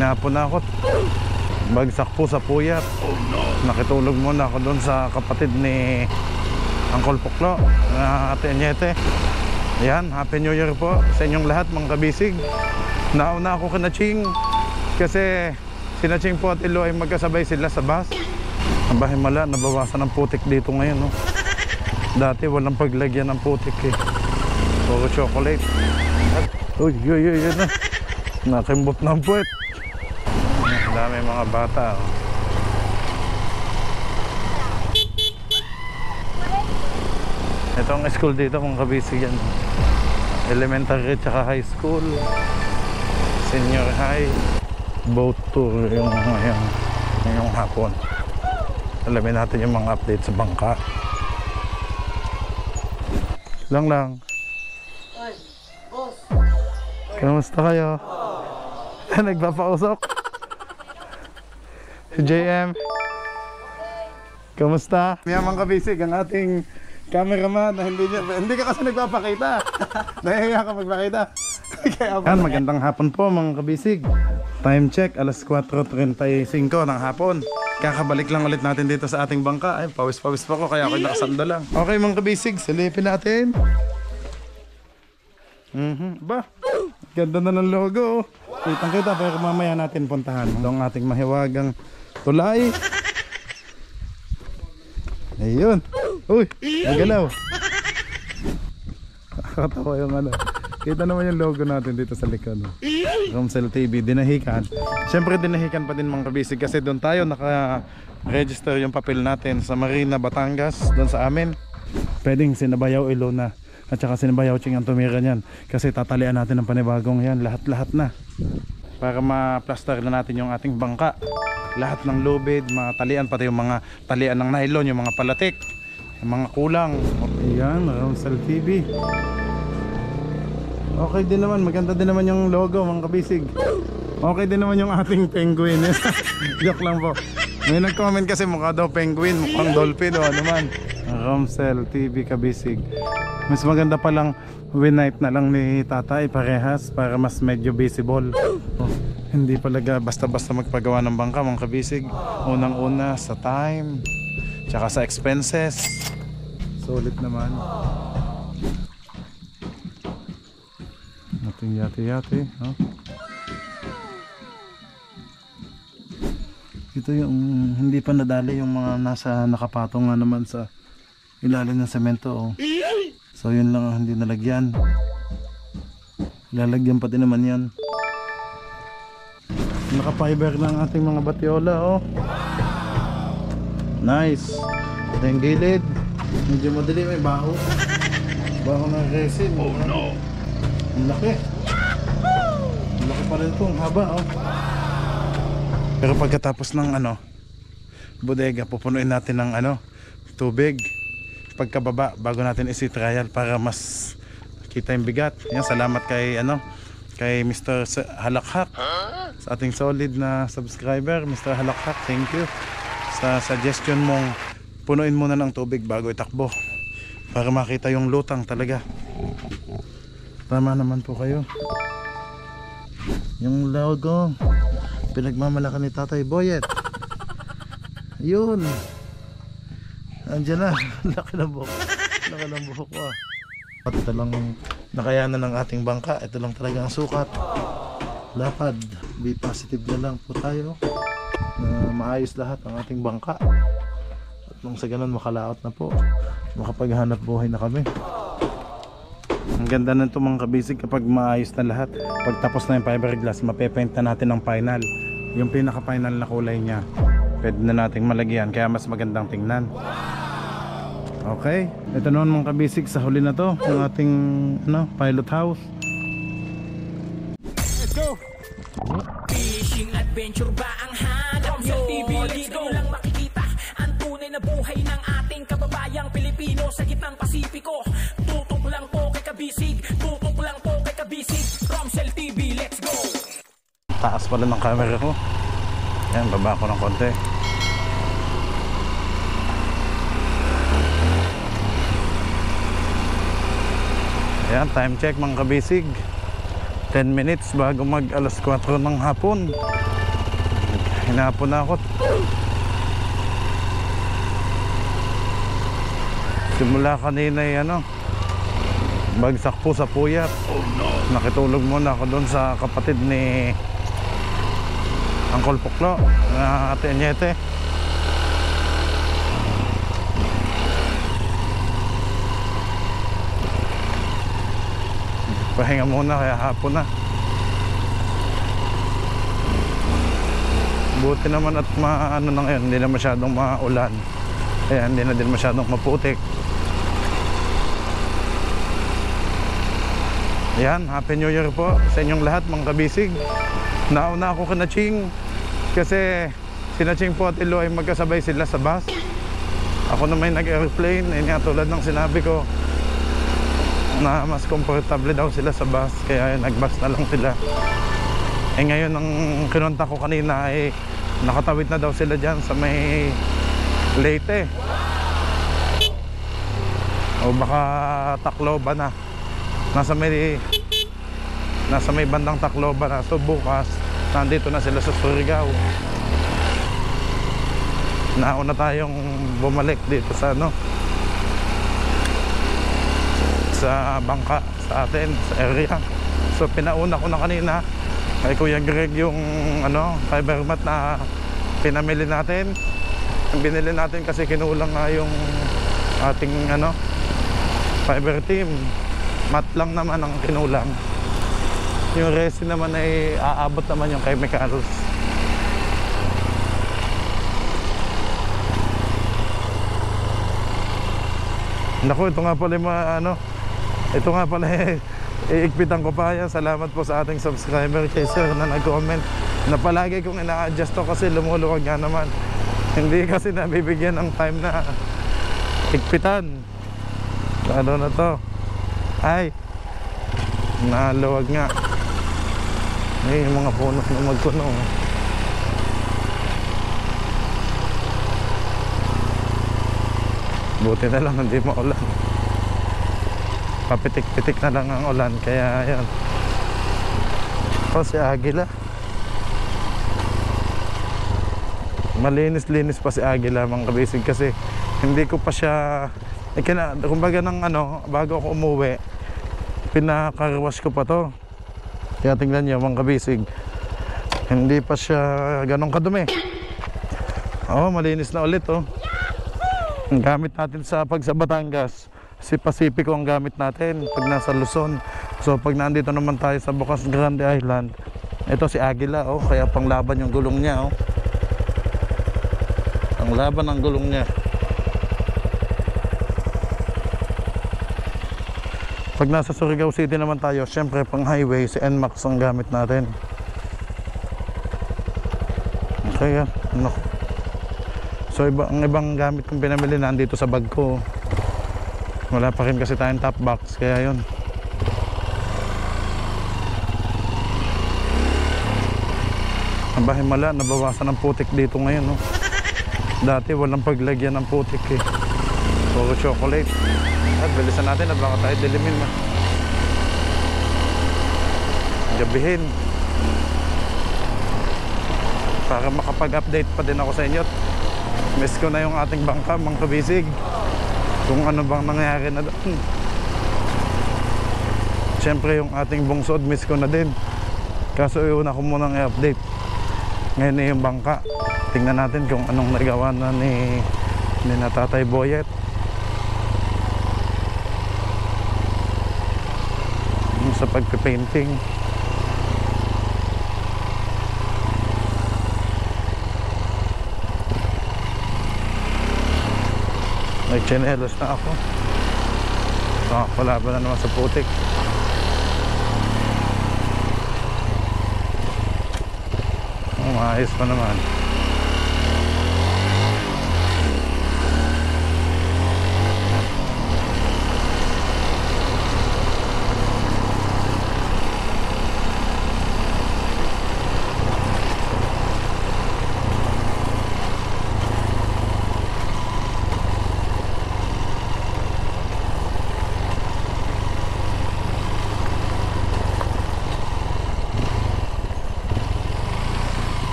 Hinapon na ako. Bagsak po sa puyat. Nakitulog muna ako doon sa kapatid ni Uncle Puklo na Ate Anyete. Ayan, Happy New Year po sa inyong lahat mga kabisig. Nauna ako kina Ching kasi sina Ching po at Ilo ay magkasabay sila sa bus. Ang bahimala, nabawasan ng putik dito ngayon, no? Dati walang paglagyan ng putik eh. Puro chocolate. Uy, yun na. Nakimbot ng puwet. Ang dami mga bata, oh. Ito ang school dito mga kabisig yan. Elementary tsaka high school. Senior high. Boat tour yung hapon. Alamin natin yung mga update sa bangka. Lang. Ay, boss. Kamusta kayo? Nagpapausok? Si JM. Kamusta? Miyamang kabisig ang ating cameraman na hindi ka kasi nagpapakita. Nahihiya ka magpakita. Yan, magandang hapon po mga kabisig. Time check, alas 4:35 ng hapon. Kakabalik lang ulit natin dito sa ating bangka. Ay, pawis-pawis pa ko kaya ako'y nakasanda lang. Okay mga kabisig, silipin natin. Ba, ganda na ng logo. Kitang-kita pero mamaya natin puntahan. Ito ang ating mahiwagang tulay. Ayun. Uy, nagalaw. Nakakatawa yung ano. Kita naman yung logo natin dito sa likod. Romsel TV, dinahikan. Siyempre dinahikan pa din mga kabisig kasi doon tayo naka-register yung papel natin sa Marina, Batangas, doon sa amin. Pwedeng Sinabayaw, Ilona at saka Sinabayaw Ching ang tumira niyan kasi tatalian natin ng panibagong yan, lahat na para ma-plaster na natin yung ating bangka. Lahat ng lubid, matalian, pati yung mga talian ng nylon, yung mga palatik, yung mga kulang. Ayan, Romsel TV. Okay din naman, maganda din naman yung logo mga kabisig. Okay din naman yung ating penguin. Joke lang po. May nag-comment kasi mukha daw penguin, mukhang dolphin o ano man. Romsel TV kabisig. Mas maganda palang winipe na lang ni tatay parehas para mas medyo visible. Hindi palaga basta-basta magpagawa ng bangka mga kabisig. Unang-una sa time, tsaka sa expenses. Solid naman. Ating yate-yate, no? Ito yung hindi pa nadali yung mga nasa nakapatong nga naman sa ilalim ng semento, oh. So yun lang ang hindi nalagyan. Lalagyan pa din naman yan. Naka-fiber na ang ating mga batiola, oh. Nice. Ito yung gilid. Medyo madali, may baho. Baho ng resin. Oh no. Ang laki. Ang laki pa rin ito, ang haba, oh. Pero pagkatapos ng bodega, pupunuin natin ng tubig pagkababa bago natin isi-trial para mas kita yung bigat. Yan, salamat kay kay Mr. Halakhak, sa ating solid na subscriber. Mr. Halakhak, thank you sa suggestion mong punuin muna ng tubig bago itakbo para makita yung lutang talaga. Tama naman po kayo. Yung logo pinagmamalakan ni Tatay Boyet. Yun. Andiyan na. Laki ng buhok. Laki ng buhok ko, ah. At ito lang nakayanan ng ating bangka. Ito lang talaga ang sukat. Lapad. Be positive na lang po tayo na maayos lahat ang ating bangka. At nung sa ganun makalaot na po, makapaghanap buhay na kami. Ang ganda na ito mga kabisig kapag maayos na lahat. Pag tapos na yung fiberglass, mapepaint na natin ang final. Yung pinaka final na kulay niya pwede na nating malagyan kaya mas magandang tingnan. Okay, ito naman mga kabisig, sa huli na to ang ating pilot house. Let's go! Fishing adventure ba ang hanap nyo? TV, let's go! Lang makikita ang tunay na buhay ng ating kababayang Pilipino sa gitnang Pasipiko. Tutok lang po kay kabisig, tutok lang po kay kabisig. Romsel TV, let's go! Taas pala ng camera ko. Yan, baba ko ng konti. Ayan, time check mga kabisig. 10 minutes bago mag alas 4 ng hapon. Hinapon na ako. Simula kanina bagsak po sa puyat. Nakitulog muna ako doon sa kapatid ni Uncle Puklo na Ate Anyete. Pahinga muna kaya hapon na. Buti naman at na ngayon, hindi na masyadong maulan. Kaya hindi na din masyadong maputik. Yan, Happy New Year po sa inyong lahat mga kabisig. Nauna ako kina Ching kasi sina Ching po at Ilo ay magkasabay sila sa bus. Ako na may nag-airplane, tulad ng sinabi ko na mas komportable daw sila sa bus, kaya nag-bus na lang sila. Ngayon ang kinontak ko kanina ay nakatawid na daw sila dyan sa may Leyte o baka Tacloban na. Nasa may bandang Tacloban na. So bukas nandito na sila sa Surigao. Nauna tayong bumalik dito sa sa bangka sa atin, sa area. So pinauna ko na kanina kay Kuya Greg yung fiber mat na pinamili natin. Ang binili natin kasi kinulang nga yung ating fiber team. Mat lang naman ang kinulang. Yung resin naman ay aabot naman yung chemicals. Naku, ito nga pala ito nga pala iikpitan ko pa yan. Salamat po sa ating subscriber kay sir na nag-comment na palagi kong ina-adjust to kasi lumuluwag nga naman. Hindi kasi nabibigyan ng time na ikpitan. Ano na to? Ay, naluwag nga. Ay, yung mga puno na magkuno. Buti na lang hindi maulan. Papitik-pitik na lang ang ulan, kaya yan. O si Agila, malinis-linis pa si Agila mga kabisig kasi hindi ko pa siya kumbaga bago ako umuwi pinakarwash ko pa to. Kaya tingnan nyo mga kabisig, hindi pa siya ganong kadumi. Malinis na ulit Ang gamit natin sa Batangas, si Pacifico ang gamit natin pag nasa Luzon. So pag nandito naman tayo sa Bocas Grande Island, ito si Agila kaya panglaban yung gulong niya Ang laban ng gulong niya. Pag nasa Surigao City naman tayo, syempre pang highway, si NMAX ang gamit natin. Kaya so ang ibang gamit kong pinamili nandito sa bag ko. Wala pa rin kasi tayong top box, kaya yun. Ang bahimala, nabawasan ng putik dito ngayon Dati walang paglagyan ng putik puro chocolate. At bilisan natin at baka tayo dilimin gabihin para makapag-update pa din ako sa inyo. Miss ko na yung ating bangka mga kabisig, kung ano bang nangyari na doon. Siyempre yung ating bungsod miss ko na din, kaso iuna ko munang i-update ngayon yung bangka. Tingnan natin kung anong nagawa na ni Tatay Boyet sa pagpipainting. Nag-chinelos na ako. Palaban na naman sa putik. Maayos pa naman.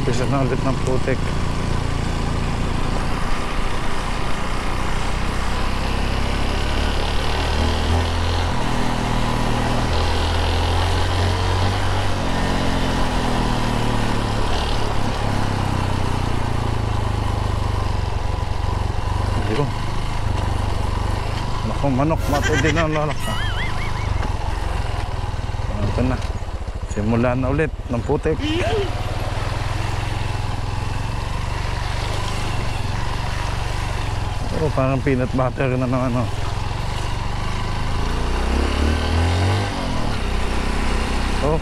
Umpisa na ulit ng putik. Ayun. Naku, manok, matindi na ang lalak na. Ito na. Simula na ulit ng putik. Oh, parang peanut butter na naman, ano. Oh,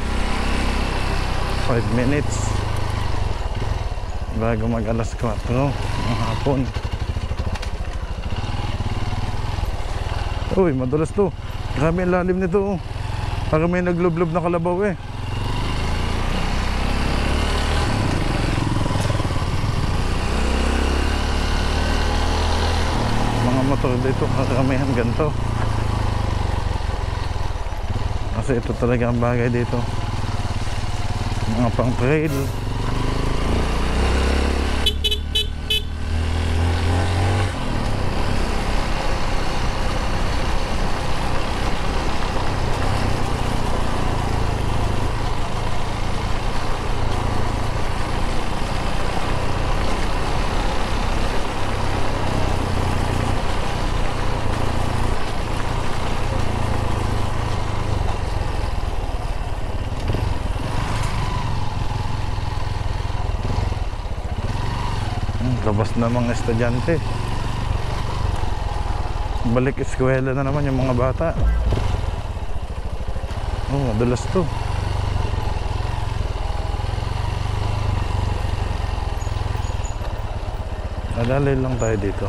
5 minutes bago mag alas 4 ng hapon. Uy, madulas to. Grabe ang lalim nito, oh. Parang may naglublob na kalabaw eh. Mga motor dito, karamihan ganito. Kasi ito talaga ang bagay dito. Mga pang trail. Labas na mga estudyante. Balik eskwela na naman yung mga bata. Oh, madulas to. Nadalay lang tayo dito.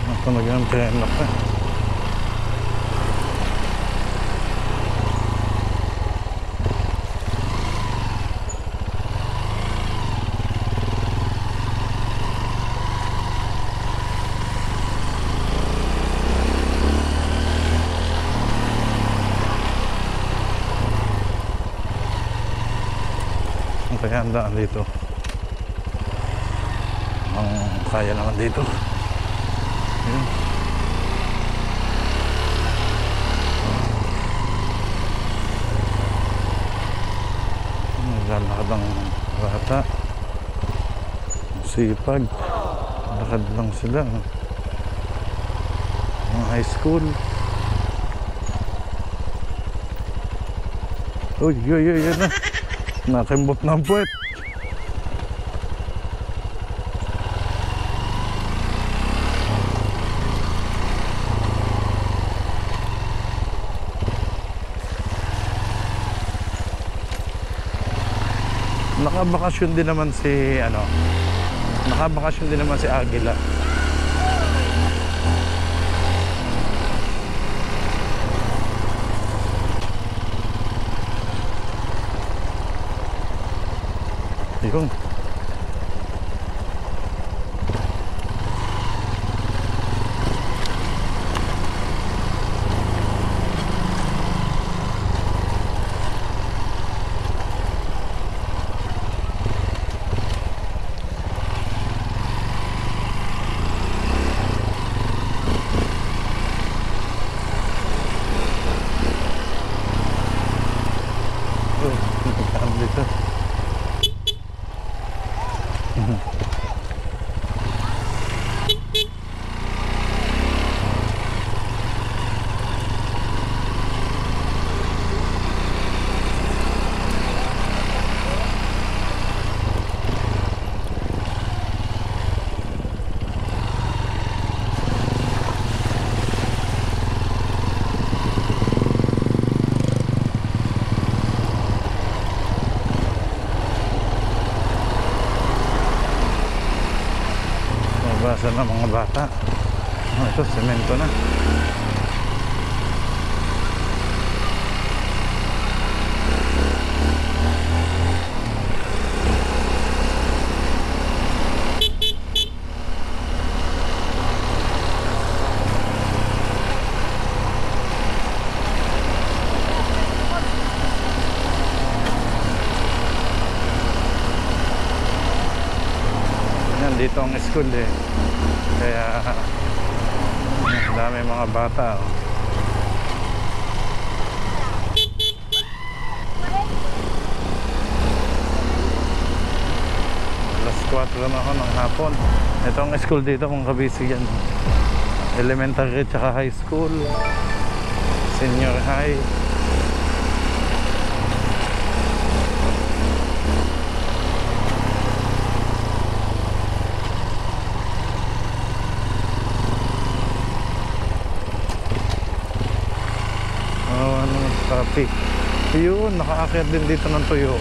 Ito naging train lock na. Kaya ang daan dito ang kaya naman dito. Yun. Naglalakad ang bata, sipag, lakad lang sila, mga high school. Uy, yun na. Nakimbot ng puwet. Nakabakasyon din naman si nakabakasyon din naman si Agila. Yun. Dito. Basa na mga bata. Oh, ito semento na. nandito ang school eh. Kaya ang dami mga bata oh. Alas 4 na ako ng hapon. Ito ang school dito kung kabisi yan. Elementary tsaka high school, senior high. Traffic. Yun, nakaakyat din dito ng tuyo.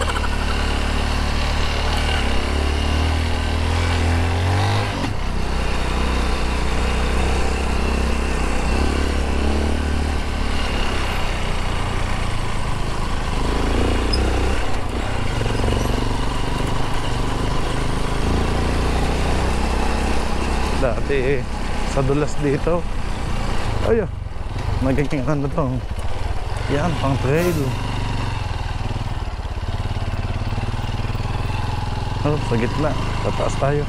Dati sa dulas dito. Ayun, nagiging ano to. Yan, pang trail. Oh, sa gitna. Tataas tayo.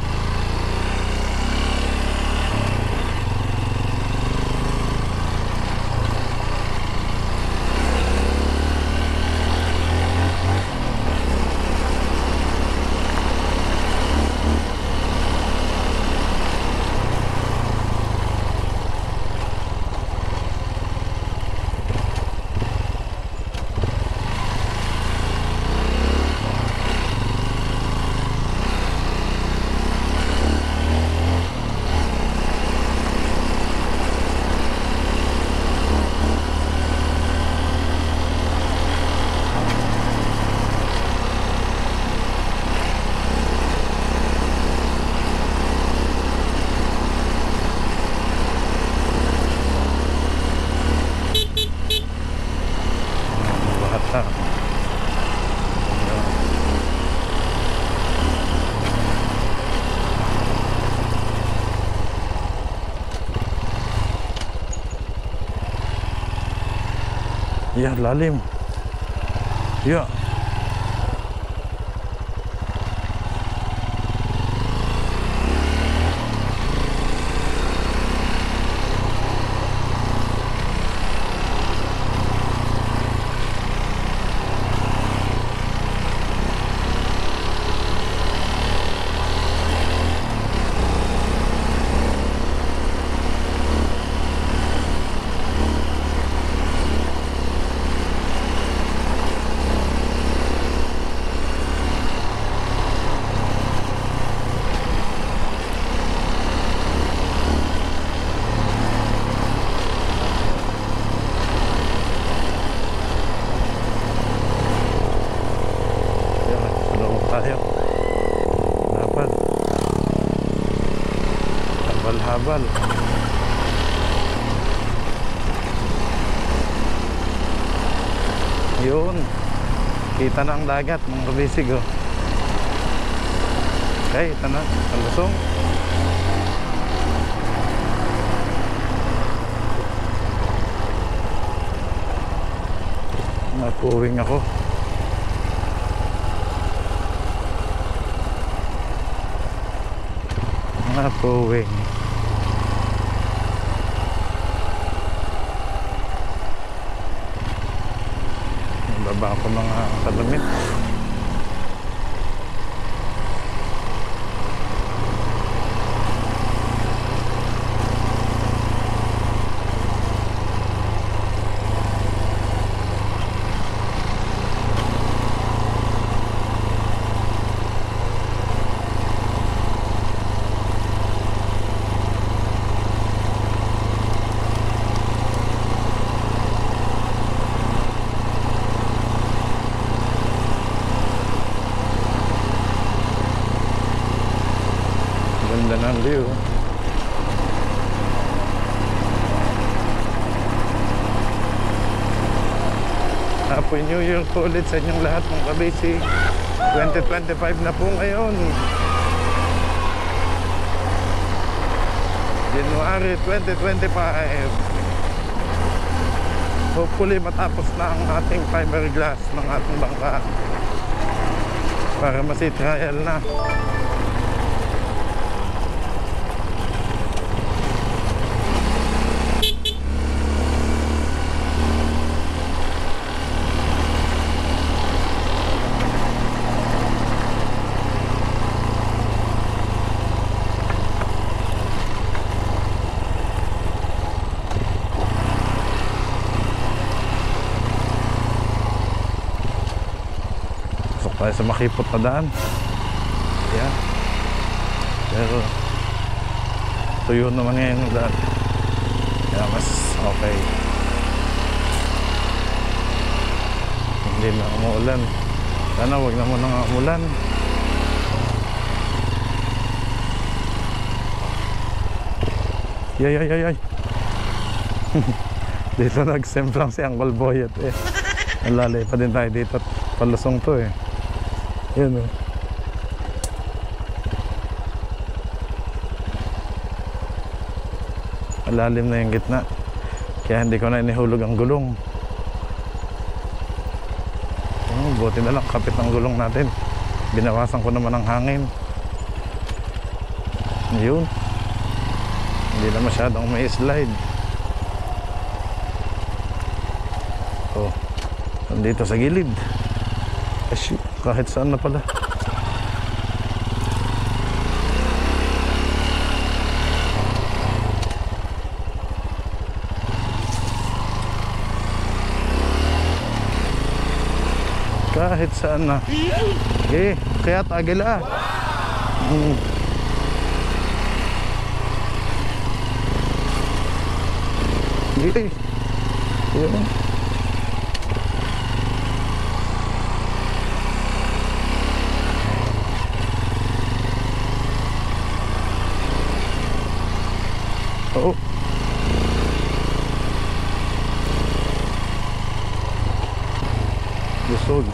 Ya, lalim. Ya. Habal. Yun, kita na ang dagat mga kabisig oh. Okay, ito na ang lusong. Napuwing ako. Napuwing. Baba ako mga kalamit. Ganda ng view. Happy New Year po ulit sa inyong lahat mga kabisi. 2025 na po ngayon. January 2025. Hopefully matapos na ang ating fiberglass ng ating bangka para masi-trial na. tayo sa makipot na daan. Yan. Pero tuyo naman ngayon yung daan. Kaya mas okay. Hindi na umuulan. Sana wag na muna nga umulan. Yay. Dito nag-semplang si Uncle Boyet eh. Nalalay pa din tayo dito. Palusong to eh. Yun oh. Malalim na yung gitna. Kaya hindi ko na inihulog ang gulong. Oh, buti na lang kapit ng gulong natin. Binawasan ko naman ang hangin. Yun. Hindi na masyadong may slide. Oh, nandito sa gilid. Shoot, kahit saan na pala. Kahit saan na. Okay, kaya agila. Okay. Yun. Oh. Busog.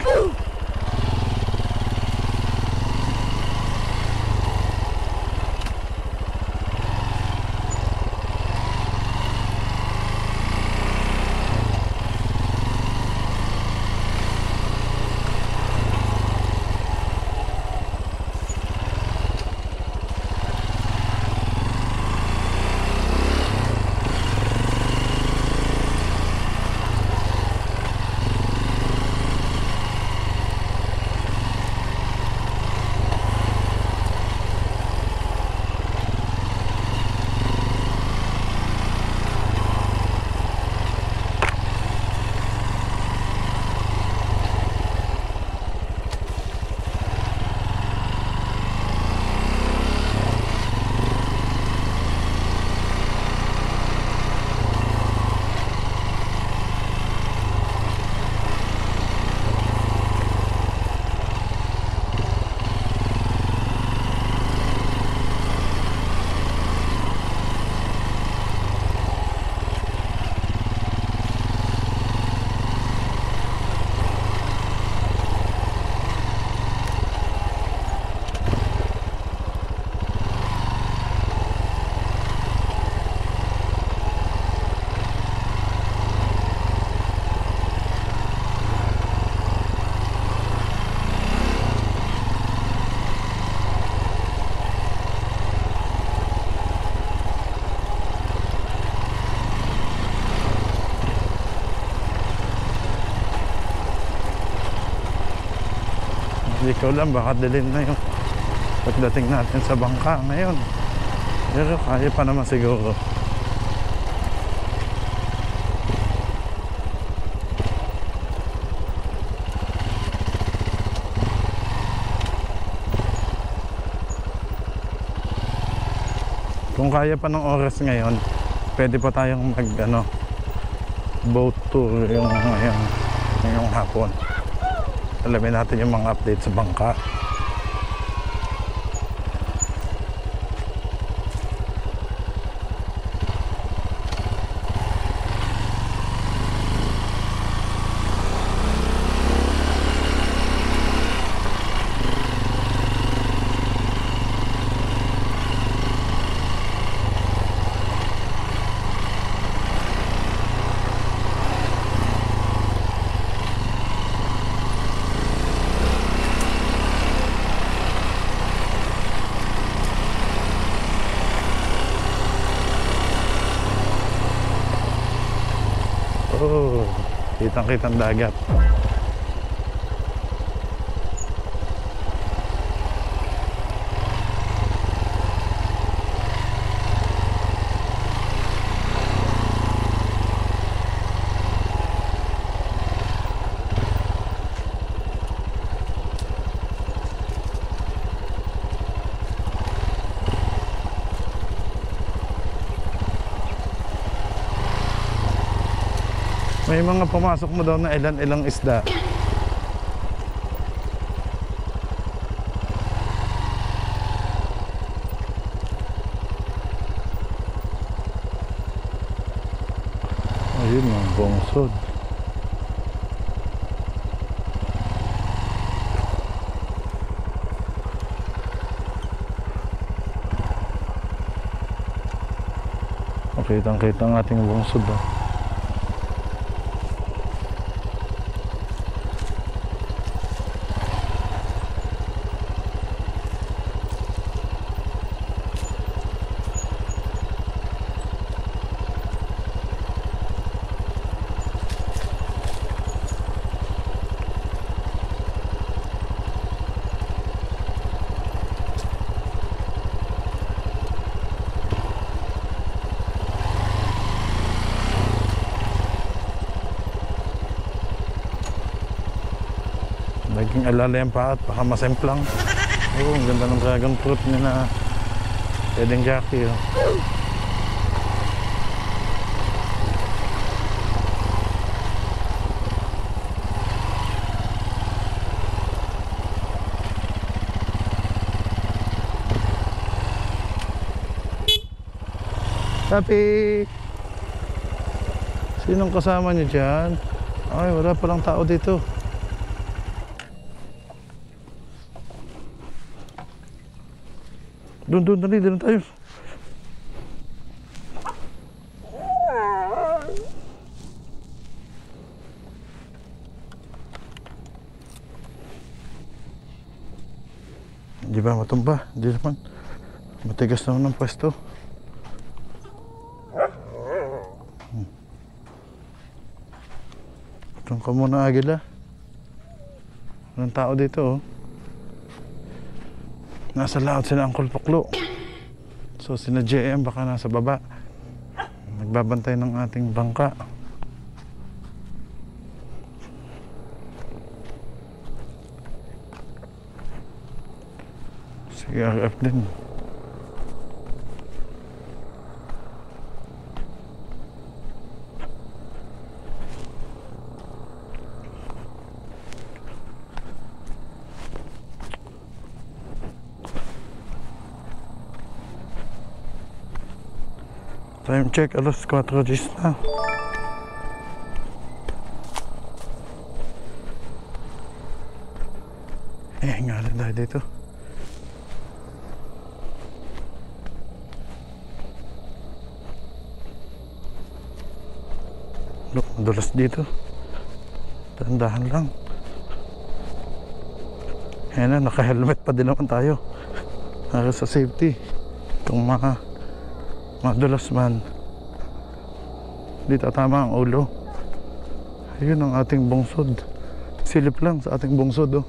Hindi ko alam, baka dilim na yung pagdating natin sa bangka ngayon. Pero kaya pa naman siguro. Kung kaya pa ng oras ngayon, pwede pa tayong mag boat tour ngayong hapon. Alamin natin yung mga update sa bangka. Oh, kitang-kitang dagat. May mga pumasok mo daw na ilang isda. Ayun mga bungsod. Kitang-kita ang ating bungsod oh. Naging alala yung pa at baka masemplang. Oo, ang ganda ng dragon fruit niya na Edeng Jackie oh. Papi! Sinong kasama niyo dyan? Ay, wala palang tao dito. Doon tayo. Di ba matumba? Di naman. Matigas naman ang pwesto. Itong ka muna, Agila. Walang tao dito oh. Nasa laot sila Uncle Puklo. So sina JM baka nasa baba. Nagbabantay ng ating bangka. Si RF din. Time check, alas 4:10 na. Hingalin tayo dito. Look, madulas dito. Tandahan lang. Ayan na, naka-helmet pa din naman tayo. Para sa safety. Kung madulas man, di tatama ang ulo. Ayun ang ating bungsod. Silip lang sa ating bungsod oh.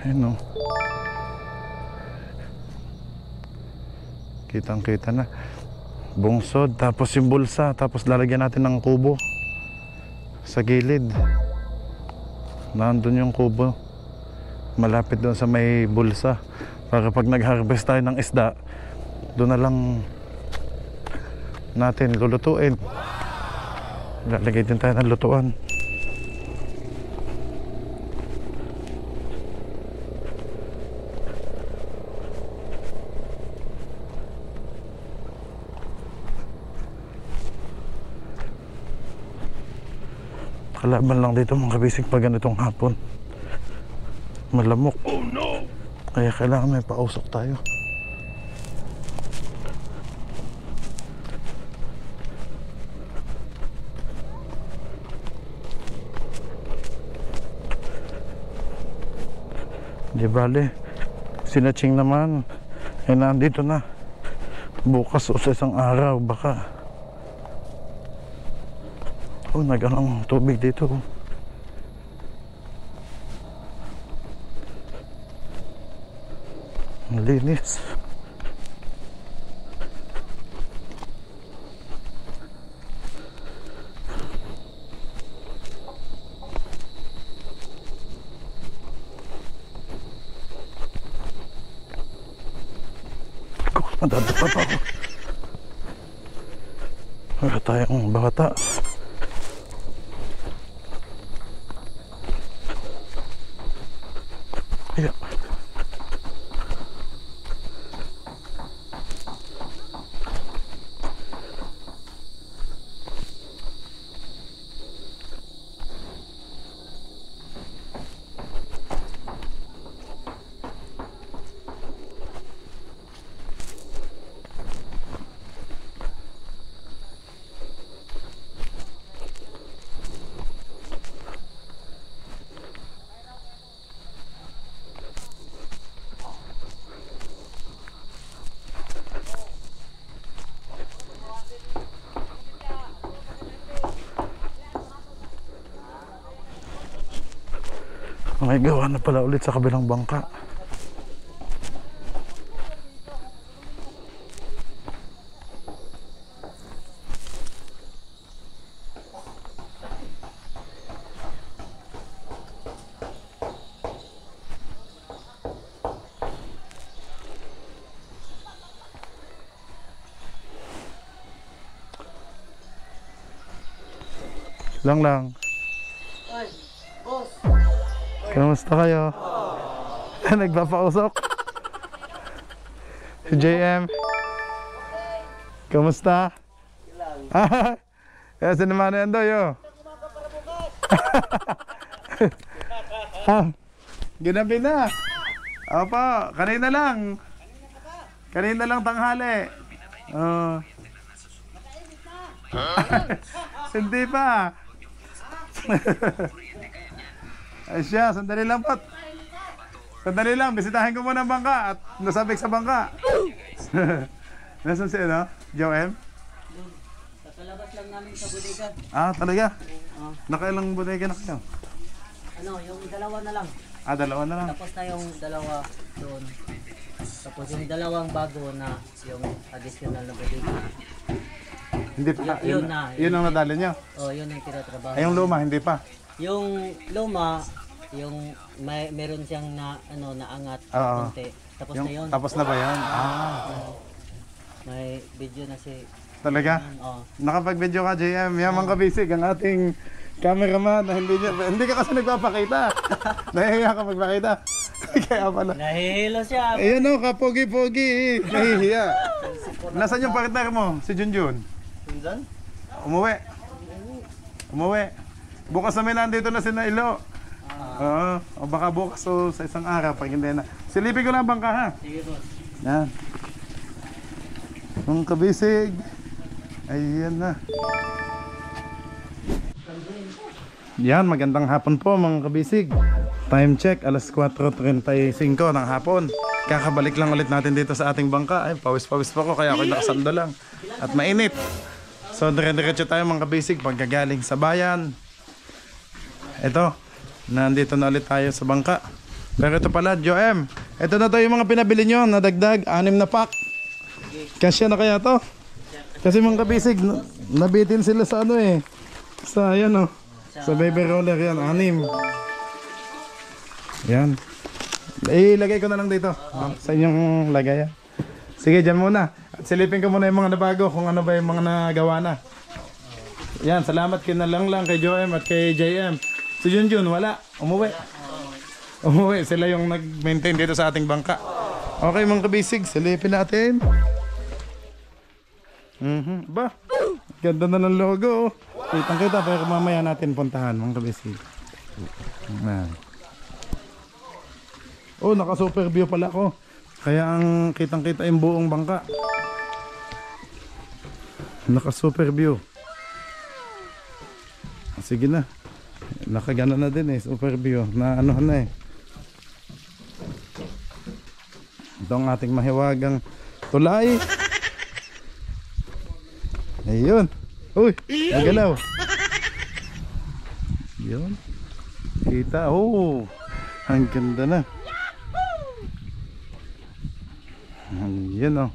Ayun oh. Kitang kita na bungsod, tapos yung bulsa, tapos lalagyan natin ng kubo sa gilid. Nandun yung kubo malapit doon sa may bulsa. Para pag nag-harvest tayo ng isda, doon na lang natin lulutuin. Lalagay din tayo ng lutuan. Kalaban lang dito mga kabisig pag ganitong hapon. Malamok. Oh no! Kaya kailangan may pausok tayo. Di bale, sinaching naman. Eh nandito na. Bukas o sa isang araw baka. Oh, nag-alang tubig dito. Linis. Madadapa pa ako. Wala tayong bata. Kaya may gawa na pala ulit sa kabilang bangka. Lang. Ay, boss. Kamusta kayo? Nagpapausok? Si JM? Kamusta? Kaya sinamano yan daw yun. Ginabi na. Opo, kanina lang. Kanina lang tanghali. Hindi pa. Ay siya, sandali lang po. Sandali lang, bisitahin ko muna ang bangka at nasabik sa bangka. Nasaan si ano? Joem? Kakalabas lang namin sa bodega. Ah, talaga? Nakailang bodega na kayo? Ano, yung dalawa na lang. Ah, dalawa na lang. Tapos na yung dalawa doon. Tapos yung dalawang bago na yung additional na bodega. Hindi pa. Yun na. Yun ang nadali nyo? Oh, yun ang tinatrabaho. Ay, yung luma, hindi pa. Yung luma, yung meron siyang na ano naangat Oo. konti. Tapos Yung, na yun. tapos na ba yan? Ah, May video na si talaga? oh. Nakapag-video ka, JM. Yaman ka bisig ang ating cameraman na hindi ka kasi nagpapakita. Nahihiya ka magpakita. Kaya pala. Nahihilo siya. Ayan o, kapogi-pogi. Nahihiya. Nasaan yung partner mo? Si Junjun? Pinsan? Umuwi. Bukas namin nandito na si Nailo. Oo. O baka bukas o sa isang araw pag hindi na. Silipin ko lang bangka ha. Sige boss. Yan. Ang kabisig. Ayan na. Yan, magandang hapon po mga kabisig. Time check, alas 4:35 ng hapon. Kakabalik lang ulit natin dito sa ating bangka. Ay, pawis-pawis pa ko kaya ako'y nakasando lang. At mainit. So, dire-diretso tayo mga kabisig pagkagaling sa bayan. Ito, nandito na ulit tayo sa bangka. Pero ito pala, Joem. Ito na to yung mga pinabili nyo na dagdag, 6 na pack. Kasya na kaya to? Kasi mga kabisig, nabitin sila sa ano eh. Sa yan oh. Sa baby roller yan, 6. Yan. Ilagay ko na lang dito. Sa inyong lagayan. Sige, dyan muna. At silipin ko muna yung mga nabago kung ano ba yung mga nagawa na. Yan, salamat kina lang kay Joem at kay JM. Si Junjun, wala. Umuwi. Sila yung nag-maintain dito sa ating bangka. Okay mga kabisig, silipin natin. Ba? Ganda na ng logo. Kitang-kita pero mamaya natin puntahan mga kabisig. Oh, naka super view pala ko. Kaya ang kitang-kita yung buong bangka. Naka super view. Sige na. Nakagana na din eh, super view. Na ano na eh. Ito ang ating mahiwagang tulay. Ayun. Uy, nagalaw. Yun. Kita. Oh, ang ganda na. Yan oh.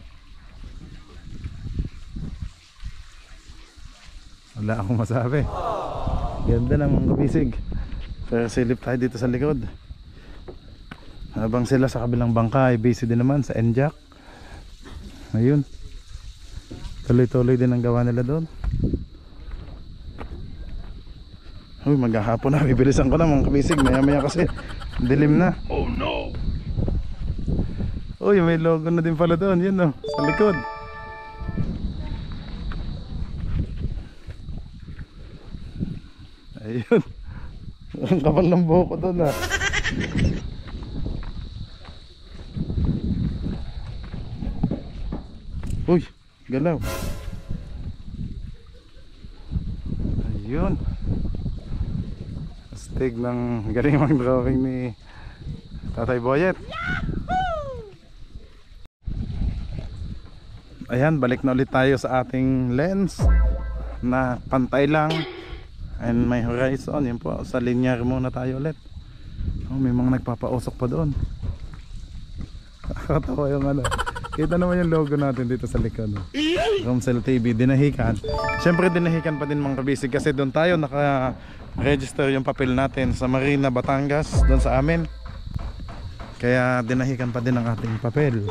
Wala akong masabi. Ganda ng mga kabisig. Pero silip tayo dito sa likod. Habang sila sa kabilang bangka ay busy din naman sa Enjak. Ayun. Tuloy-tuloy din ang gawa nila doon. Uy, maghahapon na. Bibilisan ko na mga kabisig. Maya-maya kasi dilim na. Oh no! Uy, may logo na din pala doon. Yun, oh, sa likod. Ayun. Ang kapal ng buhok ko doon, ah. Uy, galaw. Ayun. Astig ng galing mag-drawing ni Tatay Boyet. Ayan, balik na ulit tayo sa ating lens na pantay lang and may horizon. Yun po, sa linear muna tayo ulit. Oh, may mga nagpapausok pa doon. Nakakatawa yung ano. Kita naman yung logo natin dito sa likod. Romsel TV, dinahikan. Siyempre dinahikan pa din mga kabisig kasi doon tayo naka-register yung papel natin sa Marina, Batangas, doon sa amin. Kaya dinahikan pa din ang ating papel.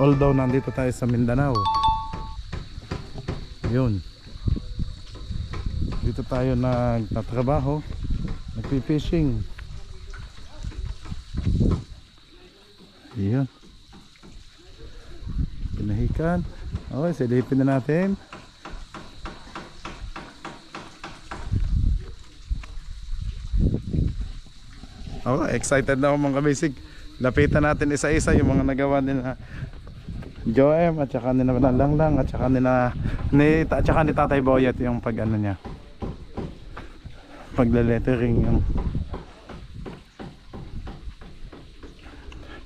Although nandito tayo sa Mindanao. Yun. Dito tayo nagtatrabaho, nagpi-fishing. Yun. Pinahikan. Okay, silipin na natin. Okay, excited na ako mga kabisig. Lapitan natin isa-isa yung mga nagawa nila Joem at saka nila Langlang at saka ni Tatay Boyet yung pag ano niya, pagla-lettering yung.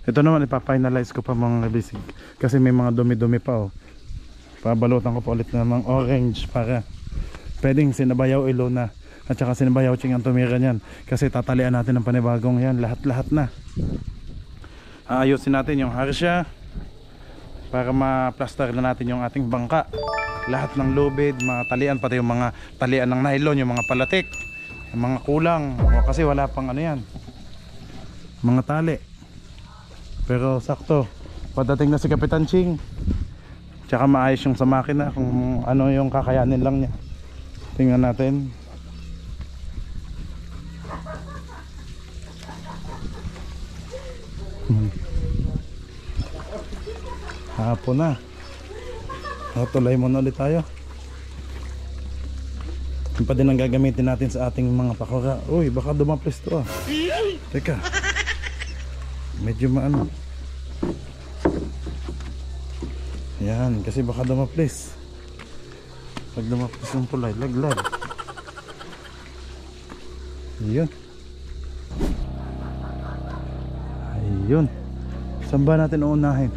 Ito naman ipa-finalize ko pa mga kabisig kasi may mga dumi-dumi pa, oh. Pabalutan ko pa ulit ng orange para pwedeng sinabayaw ilo na at saka sinabayaw ching ang tumira niyan kasi tatalian natin ng panibagong yan, lahat na. Aayusin natin yung harsha para ma-plaster na natin yung ating bangka, lahat ng lubid, matalian, pati yung mga talian ng nylon, yung mga palatik, yung mga kulang kasi wala pang ano yan, mga tali. Pero sakto, padating na si Kapitan Ching, tsaka maayos yung sa makina kung ano yung kakayanin lang niya. Tingnan natin. Hapon na. Tuloy muna ulit tayo. Yung pa din ang gagamitin natin sa ating mga pakura. Uy, baka dumaplis to, ah. Teka, medyo maano. Yan, kasi baka dumaplis. Pag dumaplis yung pulay, laglag. Ayun. Ayun. Saan ba natin uunahin?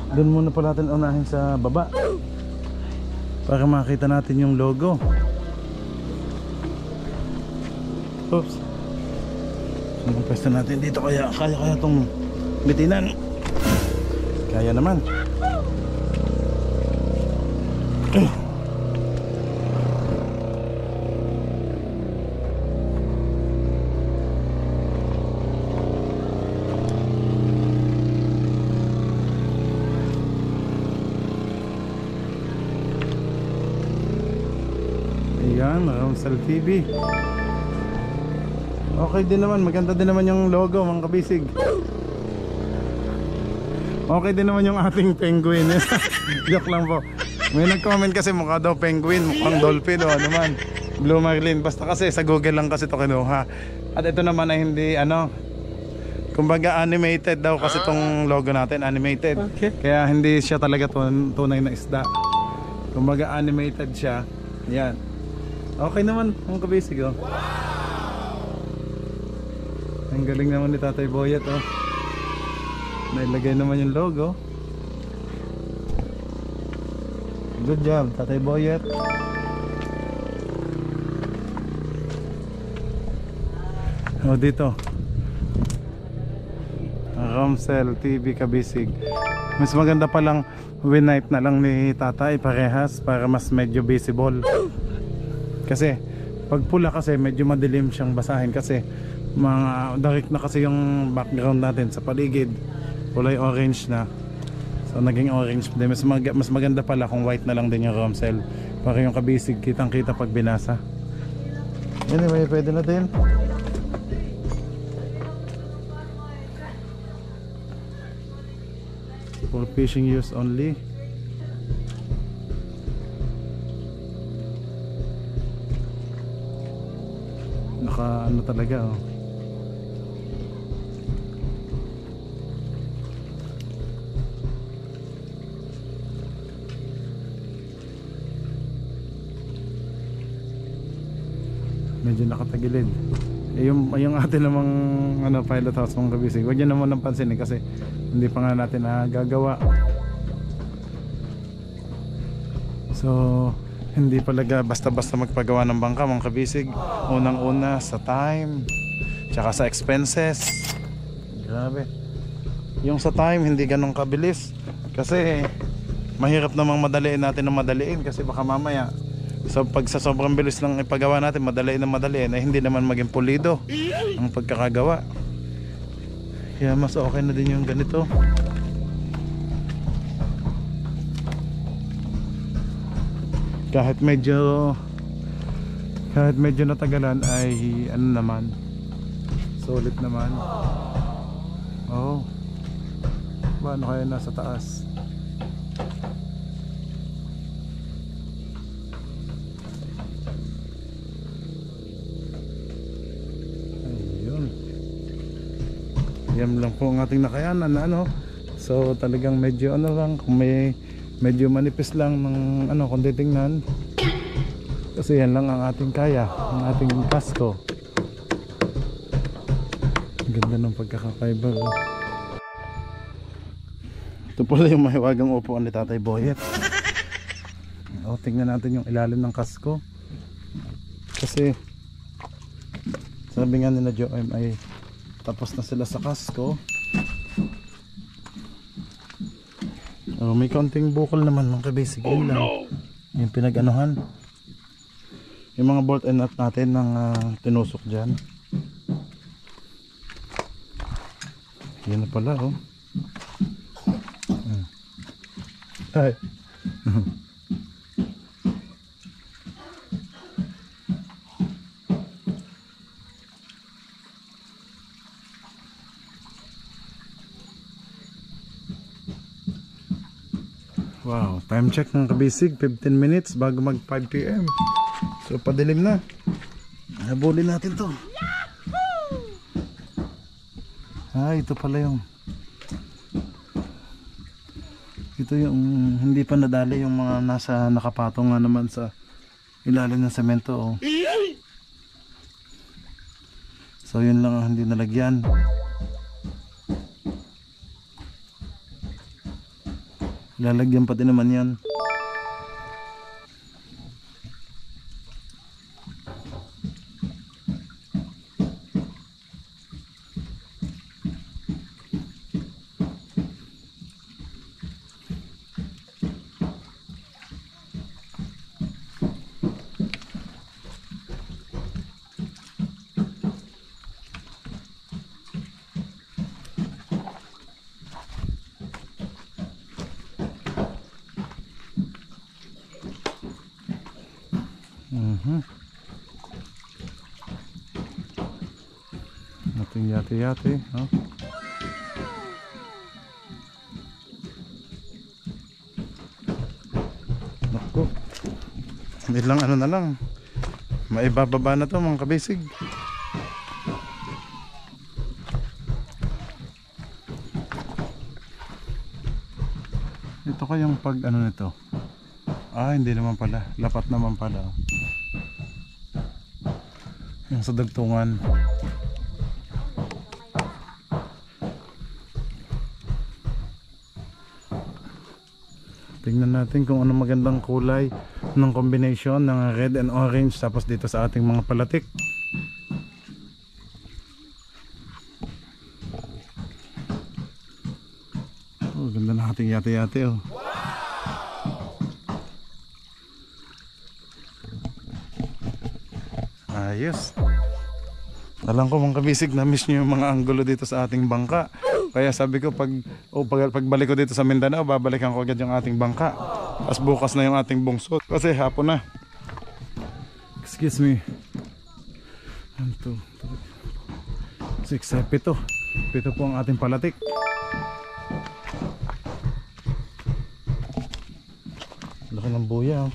Doon muna pa natin unahin sa baba para makita natin yung logo. Oops. Anong pwesto natin dito, kaya itong bitinan? Kaya naman. Ayan, Romsel TV. Okay din naman, maganda din naman yung logo mga kabisig. Okay din naman yung ating penguin. Joke lang po. May nag-comment kasi mukha daw penguin, mukhang dolphin o ano man, Blue Marlin. Basta kasi sa Google lang kasi ito kinuha. At ito naman ay hindi ano, kumbaga animated daw kasi itong logo natin, animated. Okay. Kaya hindi siya talaga tunay na isda. Kumbaga animated siya. Yan. Okay naman mga kabisig, oh. Ang galing naman ni Tatay Boyet, oh. Nailagay naman yung logo. Good job Tatay Boyet. Oh, dito Romsel TV kabisig. Mas maganda pa lang winipe na lang ni Tatay parehas para mas medyo visible. Kasi pag pula kasi medyo madilim siyang basahin kasi mga direct na kasi yung background natin sa paligid, kulay orange na. So So naging orange din. Mas maganda pala kung white na lang din yung Romsel. Para yung kabisig kitang kita pag binasa. Anyway, pwede na din. For fishing use only. Naka ano talaga oh. Medyo nakatagilid. Yung atin namang ano, pilot house mga kabisig, huwag nyo naman napansin kasi hindi pa nga natin nagagawa. So hindi palaga basta-basta magpagawa ng bangka mga kabisig. Unang-una sa time, tsaka sa expenses. Grabe. Yung sa time hindi ganun kabilis kasi mahirap namang madaliin natin ng madaliin kasi baka mamaya pag sa sobrang bilis ng ipagawa natin madaliin na madaliin ay hindi naman maging pulido ang pagkakagawa. Kaya mas okay na din yung ganito. Kahit medyo natagalan ay ano naman, solid naman. Oh, paano kaya nasa taas? Ayun, yan lang po ang ating nakayanan na ano. So talagang medyo ano lang, kung may medyo manipis lang ng ano kung titingnan kasi yan lang ang ating kaya, ang ating kasko. Ganda ng pagkaka-fiber. Ito pala yung mahiwagang upuan ni Tatay Boyet. O, tingnan natin yung ilalim ng kasko kasi sabi nga nila Joem ay tapos na sila sa kasko. Oh, may konting bukol naman mga kabisig. Yun lang. Yung pinag-anuhan. Yung mga bolt and nut natin ng tinusok dyan. Yan na pala oh. Ay. Wow, time check ng kabisig, 15 minutes bago mag 5 PM. So padilim na. Habulin natin to. Ito pala yung ito yung hindi pa nadali yung mga nasa nakapatong nga naman sa ilalim ng semento oh. So yun lang ang hindi nalagyan. Lalagyan pa din naman yan. Ating yate-yate oh. Naku, ilang ano na lang, maibababa na to mga kabisig. Ito kayong pag ano nito, hindi naman pala, lapat naman pala oh. Yung sa dagtungan. Tingnan natin kung ano magandang kulay ng combination ng red and orange tapos dito sa ating mga palatik. Oh, ganda na ating yate-yate oh. Ayos. Alam ko mga kabisig, na-miss nyo yung mga anggulo dito sa ating bangka. Kaya sabi ko pagbalik ko dito sa Mindanao, babalikan ko agad yung ating bangka. Tapos bukas na yung ating bungsod kasi hapon na. Excuse me. 1, 2, 3, 6, 7 Pito po ang ating palatik. Laki ng buya, oh.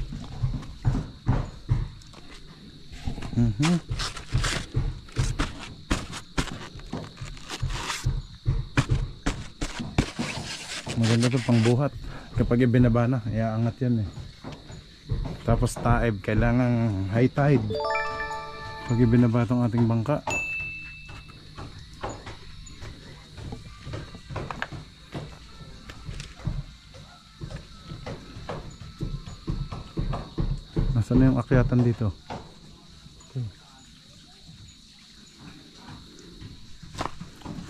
Maganda ito pang buhat. Kapag ibinaba na, iaangat yan eh. Tapos taib, kailangan high tide pag ibinaba itong ating bangka. Nasaan na yung akyatan dito? Okay.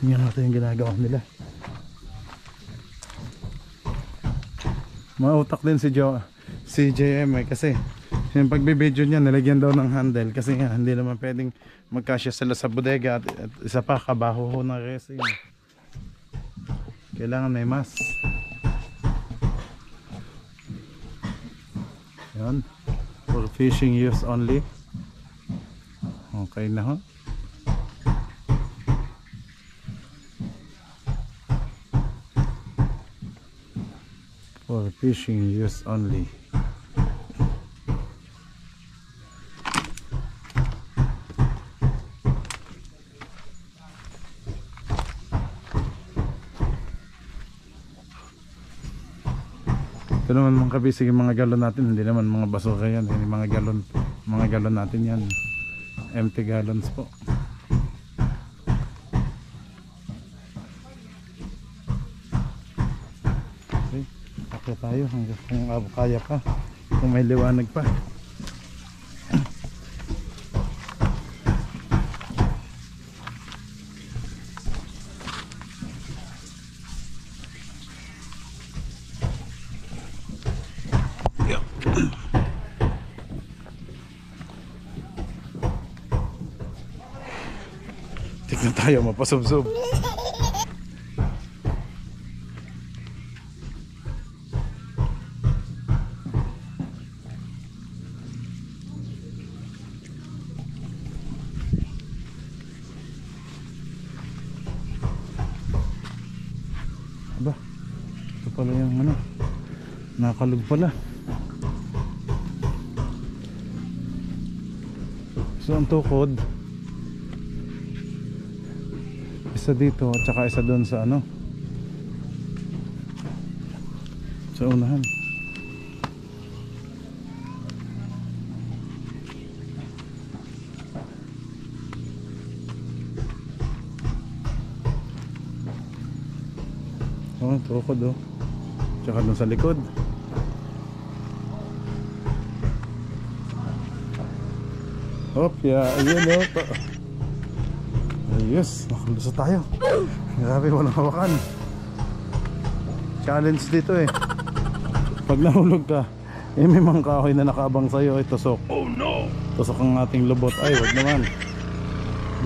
Tingnan natin yung ginagawa nila. Mautak din si JM eh, kasi yung pagbibideo niya nilagyan daw ng handle kasi nga hindi naman pwedeng magkasya sila sa bodega at isa pa kabaho ho ng resin. Kailangan may mask. Yan, for fishing use only. Okay na ho. For fishing use only. Ito naman mga kabisig yung mga galon natin, hindi naman mga basura yan, hindi mga galon natin yan, empty gallons po. Okay, akya tayo hanggang kung kaya pa, kung may liwanag pa. Tignan tayo, mapasubsob. Aba, ito pala yung ano, nakalug pala. So ang tukod isa dito at saka isa doon sa ano, sa unahan. Oh, tukod oh, tsaka doon sa likod. Hop, yeah, ayun oh. Yes, nakaluso tayo. Grabe, walang hawakan. Challenge dito eh. Pag nahulog ka, eh may mga kahoy na nakaabang sa'yo, ay tusok. Oh no! Tusok ang ating lubot. Ay, wag naman.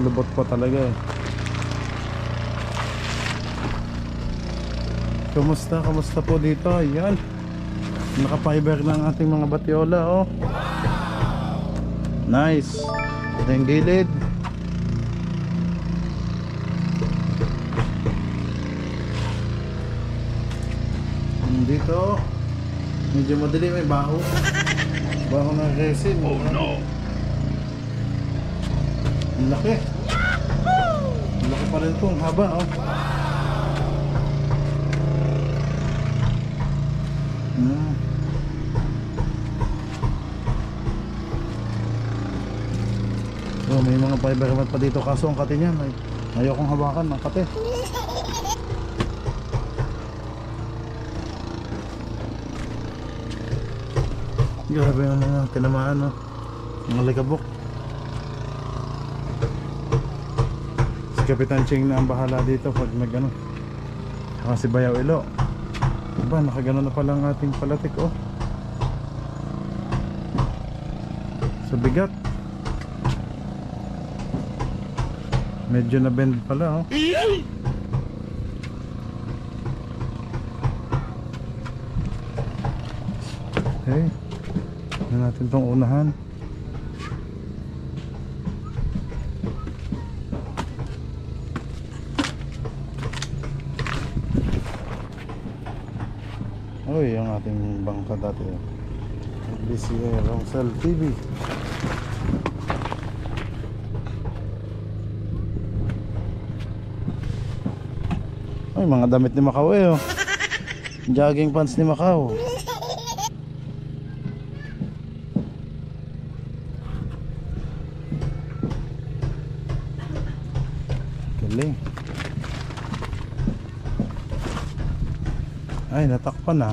Lubot pa talaga eh. Kamusta po dito? Ayan. Naka-fiber na ang ating mga batyola oh. Nice. Ito yung gilid. Dito medyo madali, may baho ng resin. Oh no! Ang laki. Ang laki pa rin ito, ang haba oh. So may mga fiber mat pa dito, kaso ang kate niya ayokong hawakan ng kate. Grabe yung mga tinamaan no? Mga likabok. Si Kapitan Ching na ang bahala dito pag nagano. Saka si Bayaw Ilo. Diba nakagano na pala ang ating palatik oh. Sa bigat medyo na bend pala oh. Okay. Tignan natin tong unahan. Uy, ang ating bangka dati. BCA Rongsel TV. Ay, mga damit ni Macau oh. Jogging pants ni Macau. Galing. Ay, natakpan na.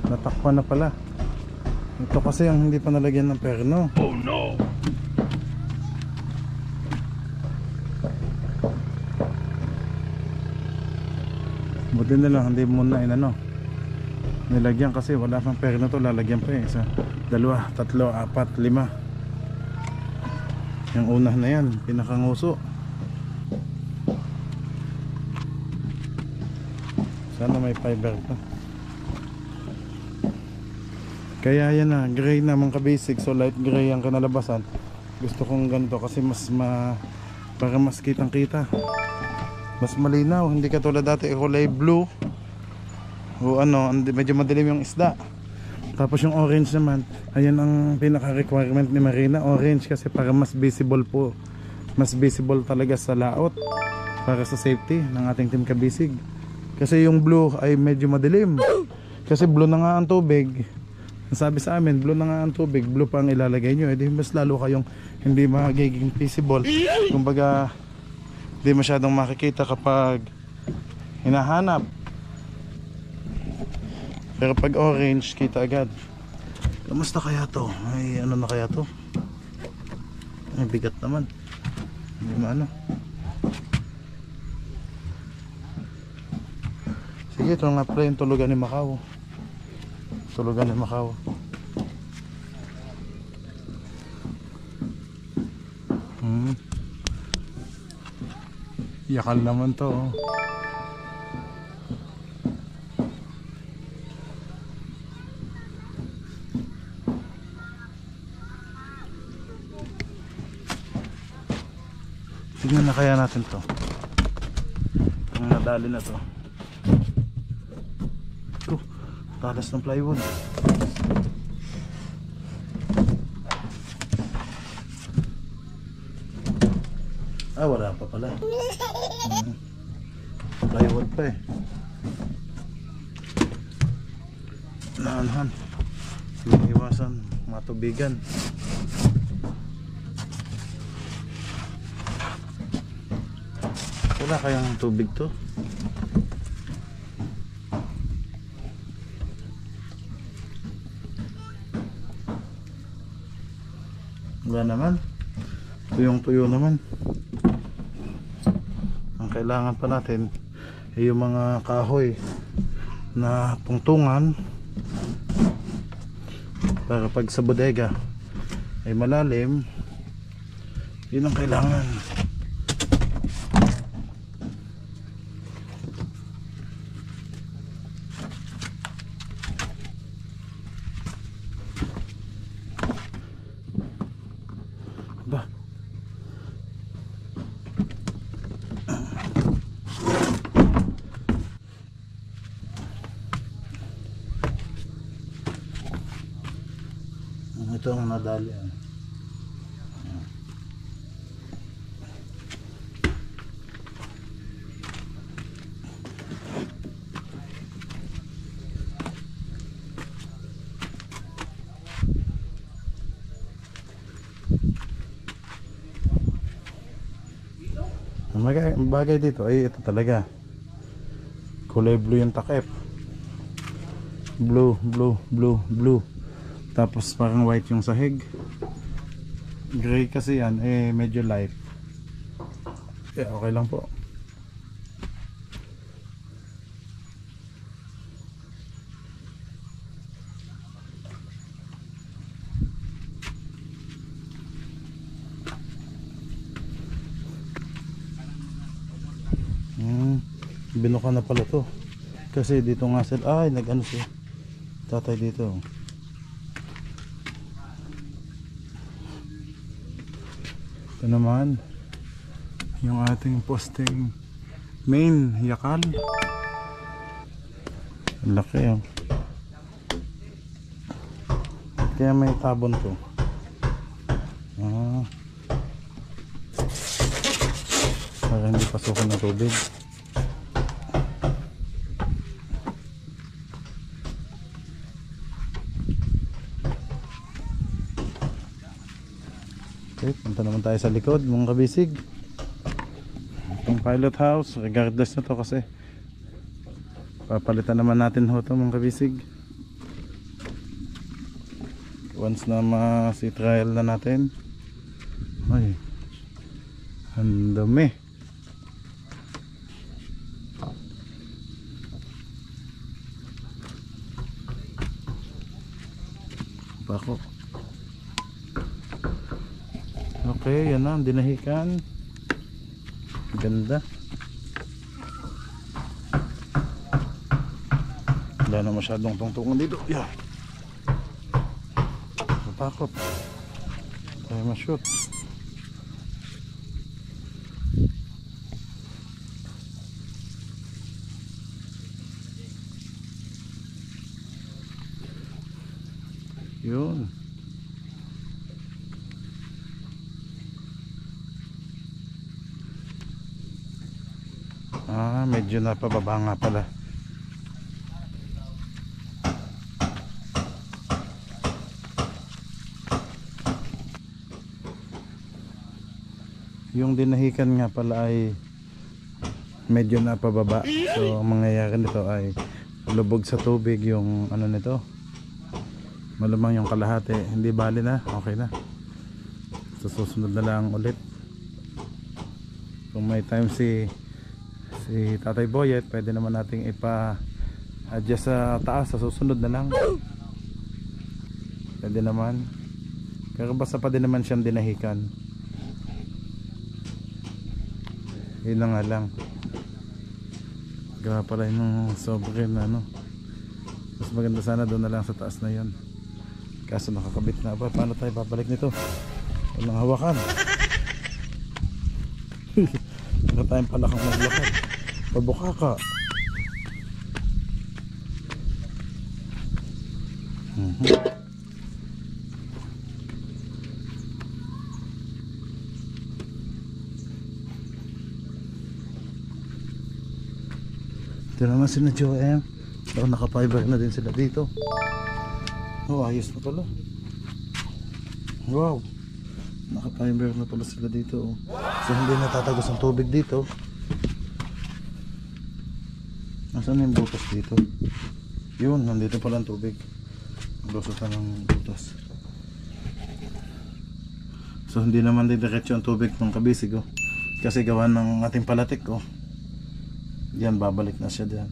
Natakpan na pala. Ito kasi ang hindi pa nalagyan ng perno. Oh no! Buti na lang, hindi muna inano nilagyan kasi wala pang perno to. Lalagyan pa eh. Isa, dalawa, tatlo, apat, lima. Yung una na yan, pinakanguso. Sana may fiber pa. Kaya yan na, gray naman ka-basic. So light gray ang kanalabasan. Gusto kong ganito kasi para mas kitang kita, mas malinaw. Hindi katulad dati kulay blue o ano, medyo madilim yung isda. Tapos yung orange naman, ayan ang pinaka requirement ni Marina, orange, kasi para mas visible po. Mas visible talaga sa laot, para sa safety ng ating team kabisig. Kasi yung blue ay medyo madilim. Kasi blue na nga ang tubig. Sabi sa amin, blue na nga ang tubig, blue pa ang ilalagay nyo. Edi mas lalo kayong hindi magiging visible. Kumbaga, hindi masyadong makikita kapag hinahanap. Pero pag orange, kita agad. Kamusta kaya to? Ay, ano na kaya to? Ay, bigat naman. Hindi maano. Sige, ito nga pala yung tulugan ni Macau. Tulugan ni Macau. Yakal naman to oh. Tignan na kaya natin to. Ang nadali na to. Talas ng plywood. Ah, wala pa pala. Plywood pa eh. Naanhan. Iwasan matubigan. Wala kayang tubig to? Wala naman. Tuyong-tuyo naman. Ang kailangan pa natin ay yung mga kahoy na tungtungan para pag sa bodega ay malalim. Yun ang kailangan. Ba? Ito ang nadali. Ang bagay dito ay ito talaga. Kulay blue yung takip. Blue, blue, blue, blue. Tapos parang white yung sahig. Gray kasi yan, eh medyo light. Yeah, okay lang po. Binuka na pala to. Kasi dito nga sila, ay nag-ano siya. Tatay dito. Ito naman yung ating posting main yakal. Ang laki oh. Kaya may tabon to. Para hindi pasukan ng tubig. Okay, punta naman tayo sa likod mga kabisig. Itong pilot house, regardless na to kasi papalitan naman natin ho ito mga kabisig. Once na masi-trial na natin. Ay, ang dami. Bako. Okay, yan na, dinahikan. Ganda. Wala na masyadong tungtungan dito. Yeah. Matakot. Tayo ma-shoot. Yun. Medyo napababa nga pala. Yung dinahikan nga pala ay medyo napababa. So ang mangyayari nito ay lubog sa tubig yung ano nito. Malamang yung kalahati. Hindi bali na, okay na. So susunod na lang ulit. Kung may time si Tatay Boyet, pwede naman nating ipa-adjust sa taas sa susunod na lang. Pwede naman. Pero basta pa din naman siyang dinahikan. Yun na nga lang. Gawa pala yung sobrang ano. Mas maganda sana doon na lang sa taas na yun. Kaso nakakabit na ba? Paano tayo babalik nito? Walang hawakan. Wala tayong palakang maglakad. Pabuka ka. Ito naman sila Joem. So, naka-fiber na din sila dito. Oh, ayos na pala. Wow. Naka-fiber na pala sila dito. So hindi natatagos ang tubig dito. Nasaan yung butas dito? Yun, nandito pala ang tubig. Lusutan ng butas. So hindi naman didiretso ang tubig ng kabisig oh. Kasi gawa ng ating palatik oh. Yan, babalik na siya dyan.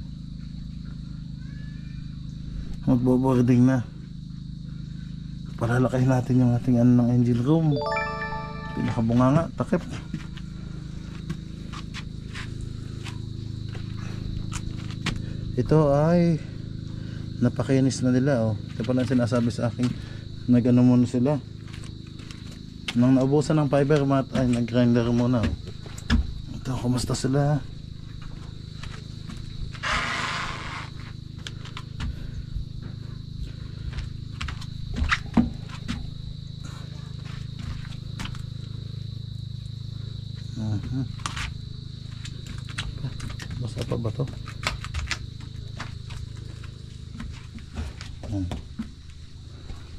Magbo-boarding na. Palalakayin natin yung ating ano ng engine room. Pinakabunganga, takip. Ito ay napakinis na nila oh. Ito pala sinasabi sa akin, nag-ano muna sila. Nang naubusan ng fiber mat ay nag-grinder muna oh. Ito, kumusta sila? Basta pa ba to?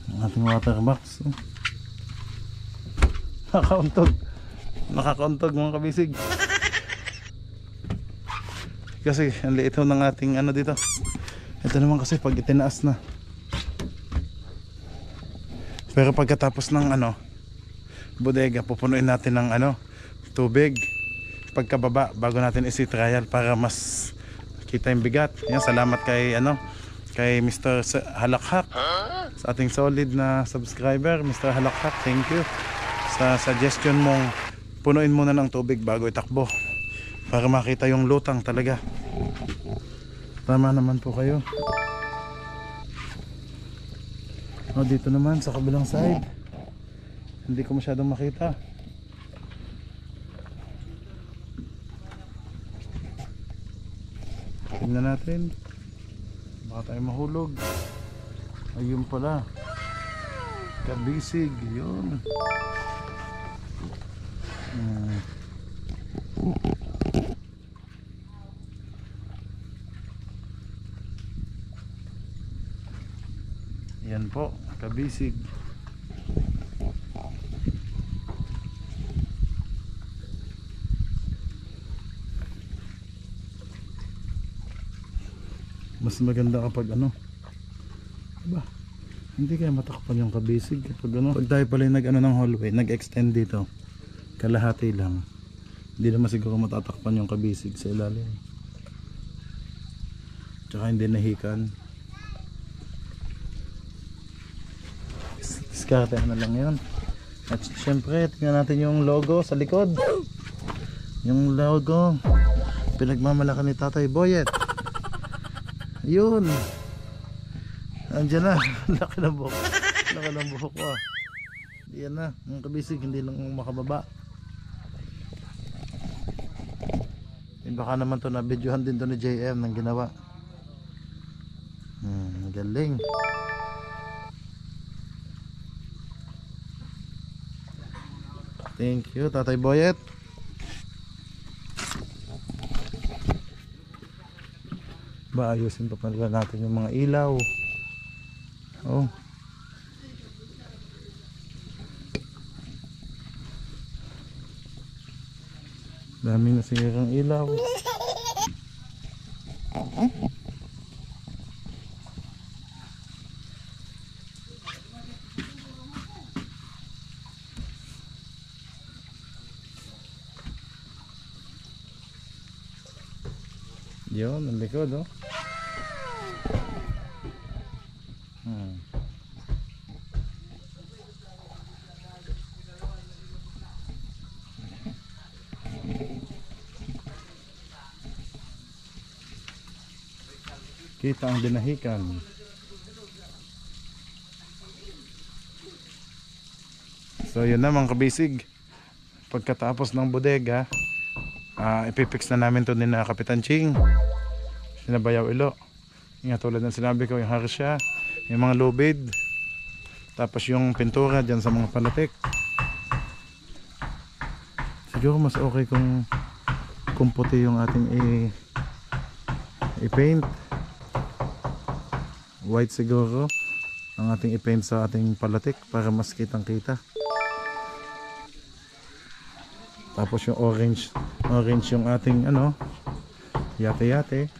Ang ating water box oh. Nakakauntog mga kabisig. Kasi ang liit ho ng ating ano dito. Ito naman kasi pag itinaas na. Pero pagkatapos ng ano bodega, pupunuin natin ng ano tubig pagkababa bago natin isi-trial para mas kita yung bigat. Yan, salamat kay ano kay Mr. Halakhak sa ating solid na subscriber. Mr. Halakhak, thank you sa suggestion mong punuin muna ng tubig bago itakbo para makita yung lutang talaga. Tama naman po kayo. O dito naman sa kabilang side, hindi ko masyadong makita. Tingnan natin, baka tayo mahulog. Ayun pala, kabisig, yun. Yan po, kabisig. Mas maganda kapag ano, diba? Hindi kaya matakpan yung kabisig kapag ano. Pag tayo pala nag ano ng hallway, nag-extend dito, kalahati lang, hindi naman siguro matatakpan yung kabisig sa ilalim. Tsaka hindi nahikan. Diskartehan na lang yun. At syempre tingnan natin yung logo sa likod. Yung logo pinagmamalaki ni Tatay Boyet. Yun, andyan na. Laki ng buhok. Laki ng buhok ko. Yan na, yung kabisig hindi lang makababa. Baka naman to na videohan din to ni JM ng ginawa. Galing. Thank you Tatay Boyet. Ayusin pa pala natin yung mga ilaw. Oh, dami na sirang ilaw. Yun, ang likod oh. Kita ang dinahikan. So yun na mga kabisig, pagkatapos ng bodega, ipipix na namin to ni na Kapitan Ching, sinabayaw ilo. Yung tulad ng sinabi ko, yung harsya, yung mga lubid, tapos yung pintura dyan sa mga palatik. Siguro mas okay kung puti yung ating i-paint. White siguro ang ating i-paint sa ating palatik para mas kitang kita. Tapos yung orange yung ating ano, yate-yate.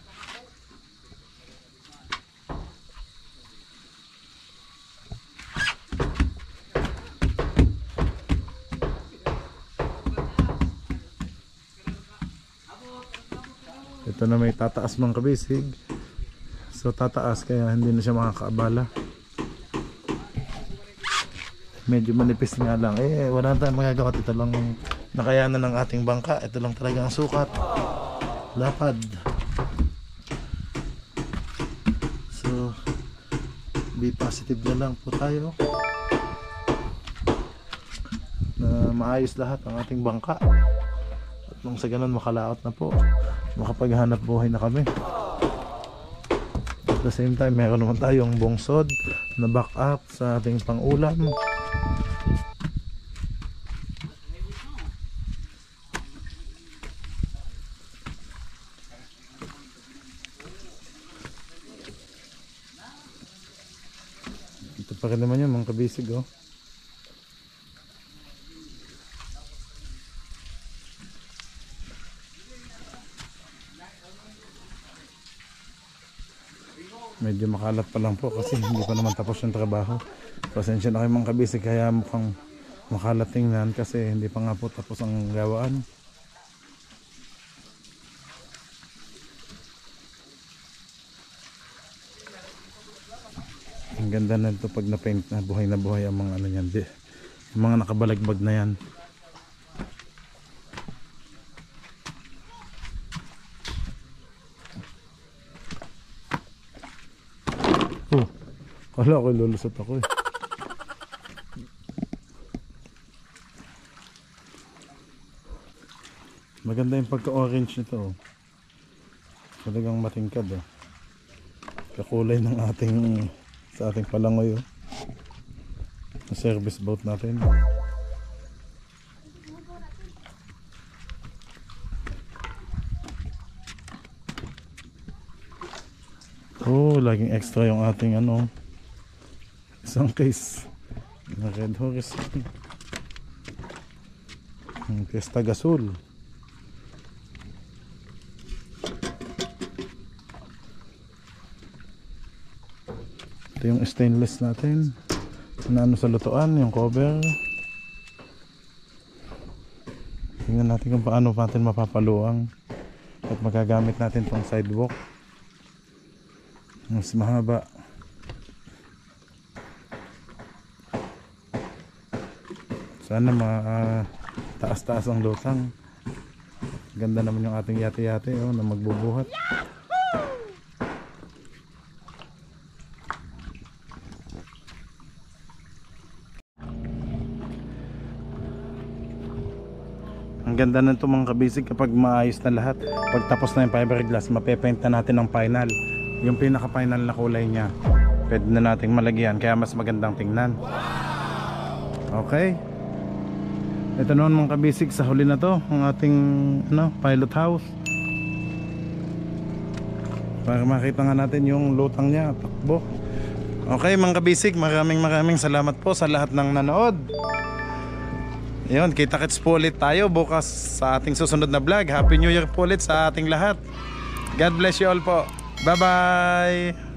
Ito na may tataas mang kabisig. So tataas kaya hindi na siya makakaabala. Medyo manipis nga lang. Wala tayong magagawa. Ito lang nakayanan ng ating bangka. Ito lang talaga ang sukat. Lapad. So be positive na lang po tayo na maayos lahat ang ating bangka. At nung sa ganun makalaot na po, makapaghanap buhay na kami. At the same time, meron naman tayong bungsod na back up sa ating pang-ulam. Ito pa rin naman yun mga kabisig oh. Medyo makalat pa lang po kasi hindi pa naman tapos yung trabaho. Pasensya na kayo mga kabisig, kaya mukhang makalat tingnan kasi hindi pa nga po tapos ang gawaan. Ang ganda na ito pag na-paint na buhay ang mga ano yan, yung mga nakabalagbag na yan. Kala ko lulusot ako eh. Maganda yung pagka-orange nito. Oh. Talagang matingkad. Oh. Kakulay ng sa ating palangoy. Oh. Yung service boat natin. Oh, laging extra yung ating isang case na Red Horizon. Fiesta Gasol. Ito yung stainless natin na sa lutuan, yung cover. Tingnan natin kung paano natin mapapaluang at magagamit natin pang sidewalk. Mas mahaba. Sana taas-taas ang lutang. Ganda naman yung ating yate-yate na magbubuhat. Ang ganda nito mga kabisig kapag maayos na lahat. Pag tapos na yung fiberglass, mapepaint na natin ang final. Yung pinaka-final na kulay niya. Pwede na nating malagyan kaya mas magandang tingnan. Okay. Ito naman mga kabisig, sa huli na to ang ating pilot house. Para makita nga natin yung lutang niya, takbo. Okay mga kabisig, maraming salamat po sa lahat ng nanood. Yun, kita-kits po ulit tayo bukas sa ating susunod na vlog. Happy New Year po ulit sa ating lahat. God bless you all po. Bye bye.